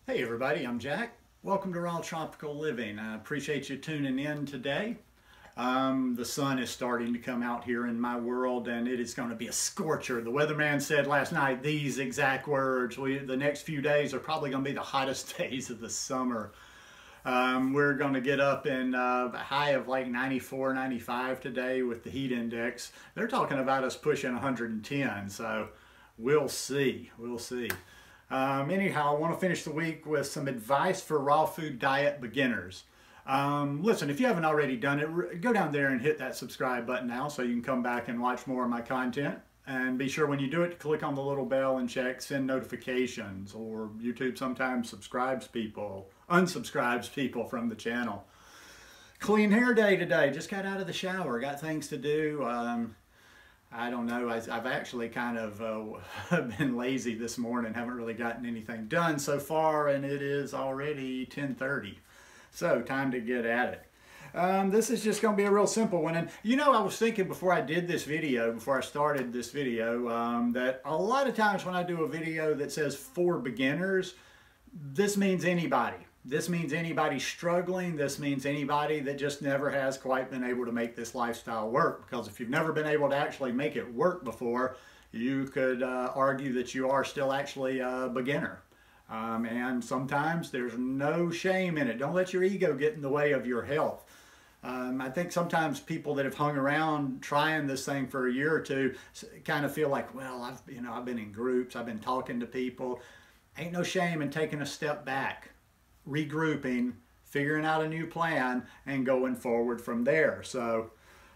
Hey everybody, I'm Jack. Welcome to Raw Tropical Living. I appreciate you tuning in today. The sun is starting to come out here in my world and it is going to be a scorcher. The weatherman said last night these exact words. The next few days are probably going to be the hottest days of the summer. We're going to get up in a high of like 94, 95 today with the heat index. They're talking about us pushing 110, so we'll see. We'll see. Anyhow, I want to finish the week with some advice for raw food diet beginners. Listen, if you haven't already done it, go down there and hit that subscribe button now so you can come back and watch more of my content. And be sure when you do it to click on the little bell and check send notifications, or YouTube sometimes unsubscribes people from the channel. Clean hair day today. Just got out of the shower. Got things to do. I don't know. I've actually kind of been lazy this morning. Haven't really gotten anything done so far, and it is already 10:30. So time to get at it. This is just going to be a real simple one. And you know, I was thinking before I started this video, that a lot of times when I do a video that says for beginners, this means anybody. This means anybody struggling. This means anybody that just never has quite been able to make this lifestyle work. Because if you've never been able to actually make it work before, you could argue that you are still actually a beginner. And sometimes there's no shame in it. Don't let your ego get in the way of your health. I think sometimes people that have hung around trying this thing for a year or two kind of feel like, well, I've been in groups, I've been talking to people. Ain't no shame in taking a step back, regrouping, figuring out a new plan, and going forward from there. So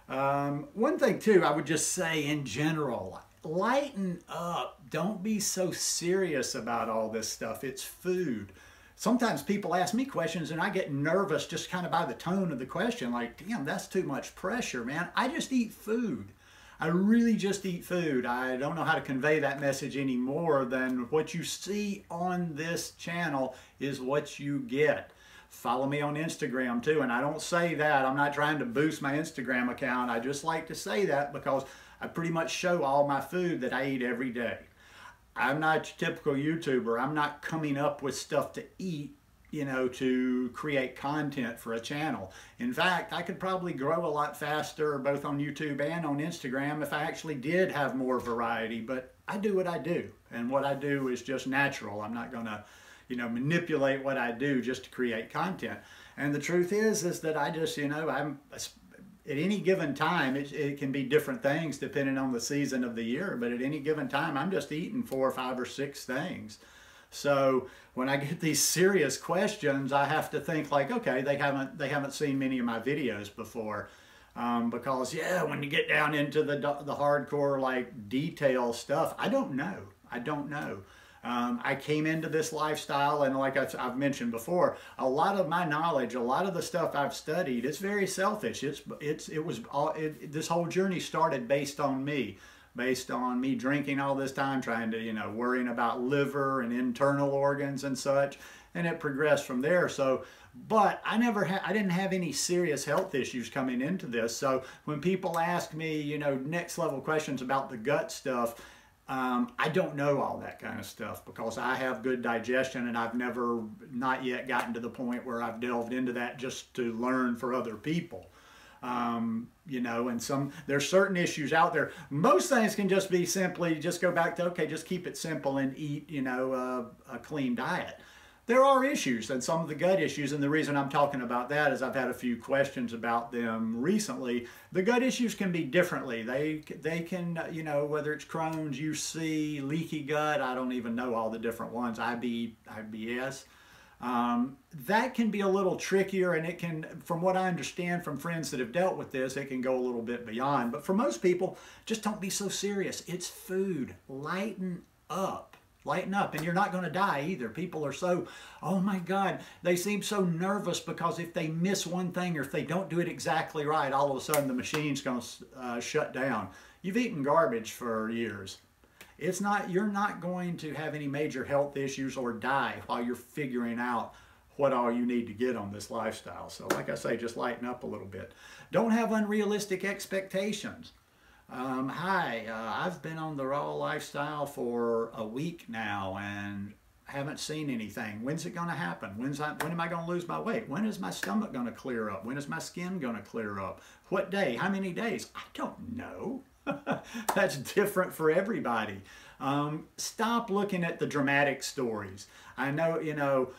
one thing too, I would just say in general, lighten up. Don't be so serious about all this stuff. It's food. Sometimes people ask me questions and I get nervous just kind of by the tone of the question, like, damn, that's too much pressure, man. I just eat food. I really just eat food. I don't know how to convey that message any more than what you see on this channel is what you get. Follow me on Instagram too, and I don't say that. I'm not trying to boost my Instagram account. I just like to say that because I pretty much show all my food that I eat every day. I'm not your typical YouTuber. I'm not coming up with stuff to eat, you know, to create content for a channel. In fact, I could probably grow a lot faster both on YouTube and on Instagram if I actually did have more variety, but I do what I do, and what I do is just natural. I'm not gonna, you know, manipulate what I do just to create content. And the truth is that I just, you know, at any given time, it can be different things depending on the season of the year, but at any given time, I'm just eating 4 or 5 or 6 things. So when I get these serious questions, I have to think like, okay, they haven't seen many of my videos before, because yeah, when you get down into the hardcore like detail stuff, I don't know. I came into this lifestyle, and like I've mentioned before, a lot of my knowledge, a lot of the stuff I've studied, it's very selfish. This whole journey started based on me drinking all this time, trying to, you know, worrying about liver and internal organs and such, and it progressed from there. So, but I didn't have any serious health issues coming into this. So when people ask me, you know, next level questions about the gut stuff, I don't know all that kind of stuff because I have good digestion, and I've not yet gotten to the point where I've delved into that just to learn for other people. You know, and there's certain issues out there. Most things can just be simply just go back to, okay, just keep it simple and eat, you know, a clean diet. There are issues, and some of the gut issues, and the reason I'm talking about that is I've had a few questions about them recently. The gut issues can be differently. They can, you know, whether it's Crohn's, UC, leaky gut, I don't even know all the different ones, IBS. That can be a little trickier, and it can, from what I understand from friends that have dealt with this, it can go a little bit beyond. But for most people, just don't be so serious. It's food. Lighten up. Lighten up, and you're not going to die either. People are so, oh my God, they seem so nervous because if they miss one thing or if they don't do it exactly right, all of a sudden the machine's going to shut down. You've eaten garbage for years. You're not going to have any major health issues or die while you're figuring out what all you need to get on this lifestyle. So like I say, just lighten up a little bit. Don't have unrealistic expectations. I've been on the raw lifestyle for a week now, and haven't seen anything. When's it going to happen? When am I going to lose my weight? When is my stomach going to clear up? When is my skin going to clear up? What day? How many days? I don't know. That's different for everybody. Stop looking at the dramatic stories. I know, you know,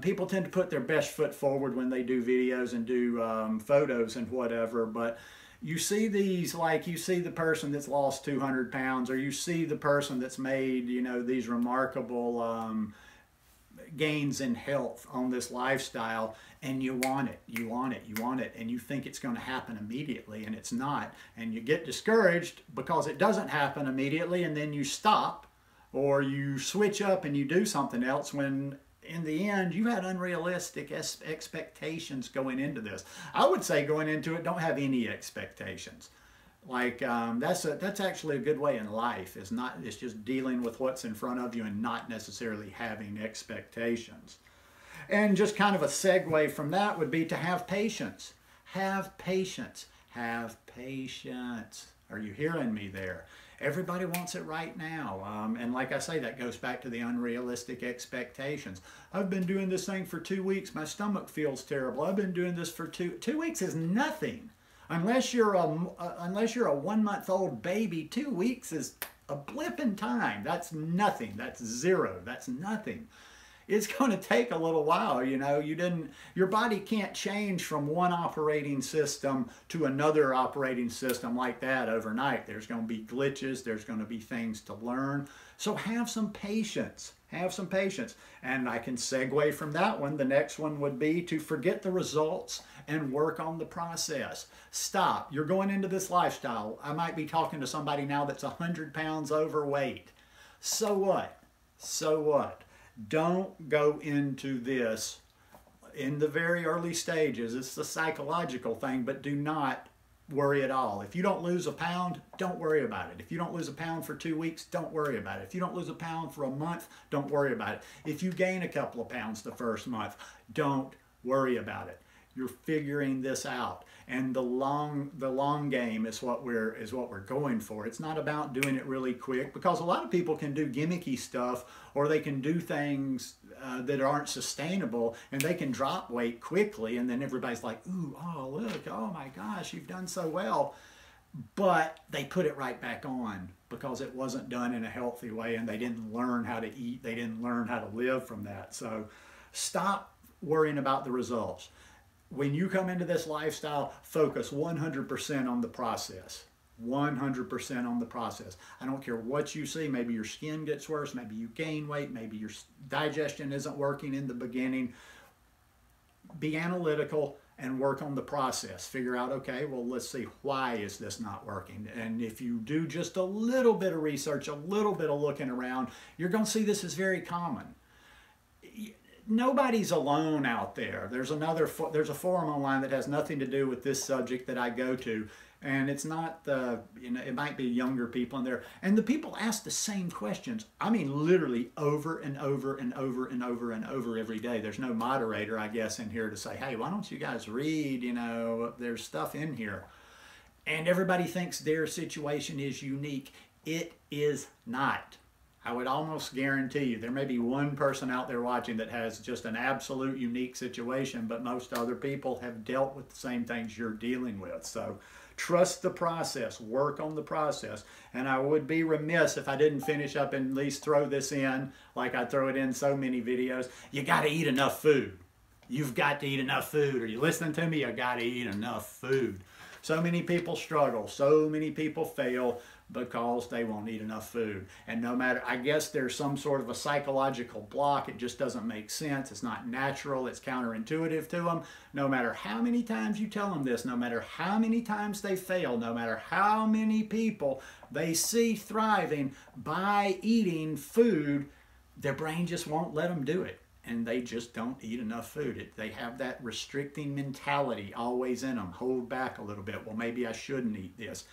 people tend to put their best foot forward when they do videos and do photos and whatever, but you see these, like you see the person that's lost 200 pounds, or you see the person that's made, you know, these remarkable gains in health on this lifestyle, and you want it, you want it, you want it, and you think it's going to happen immediately, and it's not. And you get discouraged because it doesn't happen immediately, and then you stop, or you switch up and you do something else when in the end, you had unrealistic expectations going into this. I would say going into it, don't have any expectations. Like that's actually a good way in life. It's just dealing with what's in front of you and not necessarily having expectations. And just kind of a segue from that would be to have patience. Have patience. Have patience. Are you hearing me there? Everybody wants it right now. And like I say, that goes back to the unrealistic expectations. I've been doing this thing for 2 weeks. My stomach feels terrible. I've been doing this for 2 weeks is nothing. Unless you're a 1-month-old baby, 2 weeks is a blip in time. That's nothing. That's zero. That's nothing. It's going to take a little while, you know. Your body can't change from one operating system to another operating system like that overnight. There's going to be glitches. There's going to be things to learn. So have some patience. Have some patience. And I can segue from that one. The next one would be to forget the results and work on the process. Stop. You're going into this lifestyle. I might be talking to somebody now that's 100 pounds overweight. So what? So what? Don't go into this in the very early stages. It's the psychological thing, but do not worry at all. If you don't lose a pound, don't worry about it. If you don't lose a pound for 2 weeks, don't worry about it. If you don't lose a pound for a month, don't worry about it. If you gain a couple of pounds the first month, don't worry about it. You're figuring this out, and the long game is what we're going for. It's not about doing it really quick, because a lot of people can do gimmicky stuff, or they can do things that aren't sustainable, and they can drop weight quickly, and then everybody's like, ooh, oh look, oh my gosh, you've done so well. But they put it right back on because it wasn't done in a healthy way, and they didn't learn how to eat. They didn't learn how to live from that. So stop worrying about the results. When you come into this lifestyle, focus 100% on the process. 100% on the process. I don't care what you see. Maybe your skin gets worse. Maybe you gain weight. Maybe your digestion isn't working in the beginning. Be analytical and work on the process. Figure out, okay, well, let's see, why is this not working? And if you do just a little bit of research, a little bit of looking around, you're going to see this is very common. Nobody's alone out there. There's a forum online that has nothing to do with this subject that I go to, and it's not it might be younger people in there, and the people ask the same questions. I mean, literally over and over and over and over and over every day. There's no moderator, I guess, in here to say, hey, why don't you guys read? You know, there's stuff in here, and everybody thinks their situation is unique. It is not. I would almost guarantee you there may be one person out there watching that has just an absolute unique situation, but most other people have dealt with the same things you're dealing with. So trust the process, work on the process. And I would be remiss if I didn't finish up and at least throw this in, like I throw it in so many videos. You got to eat enough food. You've got to eat enough food. Are you listening to me? You got to eat enough food. So many people struggle. So many people fail because they won't eat enough food. And no matter, I guess there's some sort of a psychological block. It just doesn't make sense. It's not natural. It's counterintuitive to them. No matter how many times you tell them this, no matter how many times they fail, no matter how many people they see thriving by eating food, their brain just won't let them do it. And they just don't eat enough food. They have that restricting mentality always in them. Hold back a little bit. Well, maybe I shouldn't eat this.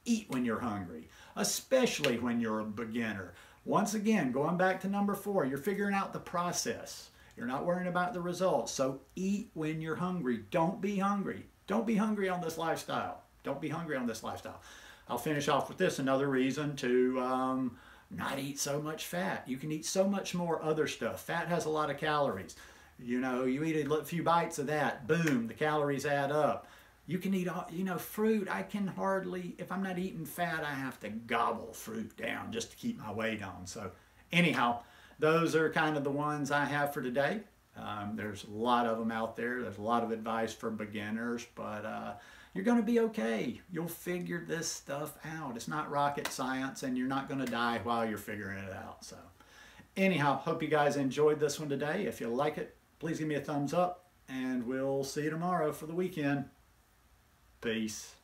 Eat when you're hungry, especially when you're a beginner. Once again, going back to number 4, you're figuring out the process. You're not worrying about the results. So eat when you're hungry. Don't be hungry. Don't be hungry on this lifestyle. Don't be hungry on this lifestyle. I'll finish off with this. Another reason to not eat so much fat. You can eat so much more other stuff. Fat has a lot of calories. You know, you eat a few bites of that, boom, the calories add up. You can eat, you know, fruit. I can hardly, if I'm not eating fat, I have to gobble fruit down just to keep my weight on. So anyhow, those are kind of the ones I have for today. There's a lot of them out there. There's a lot of advice for beginners, but you're going to be okay. You'll figure this stuff out. It's not rocket science, and you're not going to die while you're figuring it out. So anyhow, hope you guys enjoyed this one today. If you like it, please give me a thumbs up, and we'll see you tomorrow for the weekend. Peace.